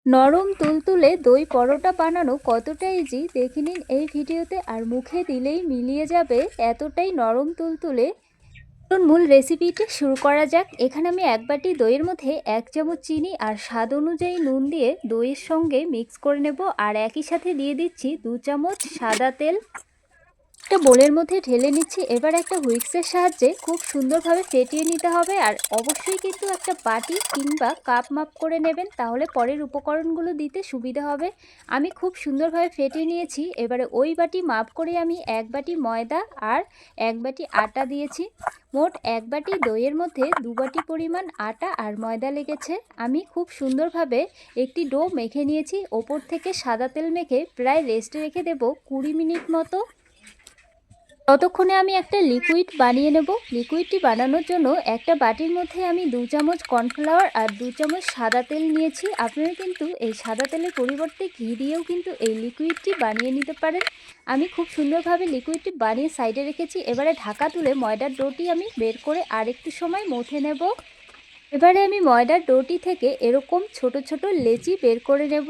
নরম তুলতুলে দই পরোটা বানানো কতটা ইজি দেখে নিন এই ভিডিওতে। আর মুখে দিলেই মিলিয়ে যাবে, এতটাই নরম তুলতুলে। চলুন মূল রেসিপিটি শুরু করা যাক। এখানে আমি এক বাটি দইয়ের মধ্যে 1 চামচ চিনি আর স্বাদ অনুযায়ী নুন দিয়ে দইয়ের সঙ্গে মিক্স করে নেব। আর একই সাথে দিয়ে দিচ্ছি 2 চামচ সাদা তেল। একটা বোলের মধ্যে ঢেলে নিচ্ছি। এবার একটা হুইস্কের সাহায্যে খুব সুন্দরভাবে ফেটিয়ে নিতে হবে। আর অবশ্যই কিন্তু একটা বাটি কিংবা কাপ মাপ করে নেবেন, তাহলে পরের উপকরণগুলো দিতে সুবিধা হবে। আমি খুব সুন্দরভাবে ফেটিয়ে নিয়েছি। এবারে ওই বাটি মাপ করে আমি 1 বাটি ময়দা আর 1 বাটি আটা দিয়েছি। মোট 1 বাটি দইয়ের মধ্যে 2 বাটি পরিমাণ আটা আর ময়দা লেগেছে। আমি খুব সুন্দরভাবে একটি ডো মেখে নিয়েছি। ওপর থেকে সাদা তেল মেখে প্রায় রেস্টে রেখে দেব 20 মিনিট মতো। ততক্ষণে আমি একটা লিকুইড বানিয়ে নেব। লিকুইডটি বানানোর জন্য একটা বাটির মধ্যে আমি 2 চামচ কর্নফ্লাওয়ার আর 2 চামচ সাদা তেল নিয়েছি। আপনারা কিন্তু এই সাদা তেলের পরিবর্তে ঘি দিয়েও কিন্তু এই লিকুইডটি বানিয়ে নিতে পারেন। আমি খুব সুন্দরভাবে লিকুইডটি বানিয়ে সাইডে রেখেছি। এবারে ঢাকা তুলে ময়দার ডোটি আমি বের করে আরেকটু সময় মথে নেব। এবারে আমি ময়দার ডোটি থেকে এরকম ছোট ছোট লেচি বের করে নেব।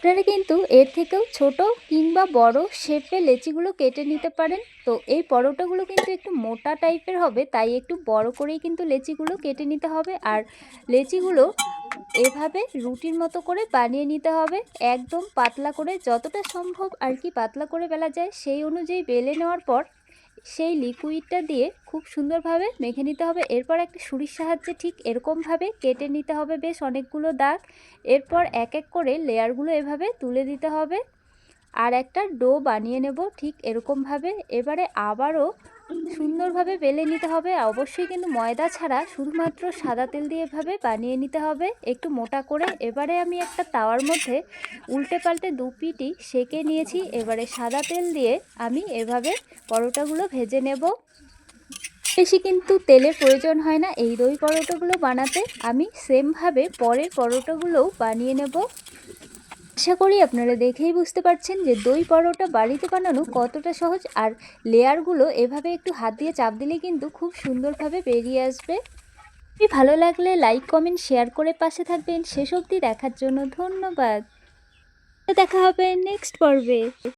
আপনারা কিন্তু এর থেকেও ছোট কিংবা বড় শেপে লেচিগুলো কেটে নিতে পারেন। তো এই পরোটাগুলো কিন্তু একটু মোটা টাইপের হবে, তাই একটু বড় করেই কিন্তু লেচিগুলো কেটে নিতে হবে। আর লেচিগুলো এভাবে রুটির মতো করে বানিয়ে নিতে হবে, একদম পাতলা করে, যতটা সম্ভব আর কি পাতলা করে বেলা যায় সেই অনুযায়ী বেলে নেওয়ার পর সেই লিকুইডটা দিয়ে খুব সুন্দরভাবে মেখে নিতে হবে। এরপর একটা ছুরির সাহায্যে ঠিক এরকমভাবে কেটে নিতে হবে বেশ অনেকগুলো দাগ। এরপর এক এক করে লেয়ারগুলো এভাবে তুলে দিতে হবে আর একটা ডো বানিয়ে নেব ঠিক এরকমভাবে। এবারে আবারও সুন্দরভাবে বেলে নিতে হবে। অবশ্যই কিন্তু ময়দা ছাড়া শুধুমাত্র সাদা তেল দিয়ে এভাবে বানিয়ে নিতে হবে একটু মোটা করে। এবারে আমি একটা তাওয়ার মধ্যে উল্টে পাল্টে 2 পিঠই সেঁকে নিয়েছি। এবারে সাদা তেল দিয়ে আমি এভাবে পরোটাগুলো ভেজে নেব। বেশি কিন্তু তেলের প্রয়োজন হয় না এই দই পরোটাগুলো বানাতে। আমি সেমভাবে পরের পরোটাগুলোও বানিয়ে নেব। আশা করি আপনারা দেখেই বুঝতে পারছেন যে দই পরোটা বাড়িতে বানানো কতটা সহজ। আর লেয়ারগুলো এভাবে একটু হাত দিয়ে চাপ দিলে কিন্তু খুব সুন্দরভাবে বেরিয়ে আসবে। ভালো লাগলে লাইক কমেন্ট শেয়ার করে পাশে থাকবেন। শেষ অবধি দেখার জন্য ধন্যবাদ। দেখা হবে নেক্সট পর্বে।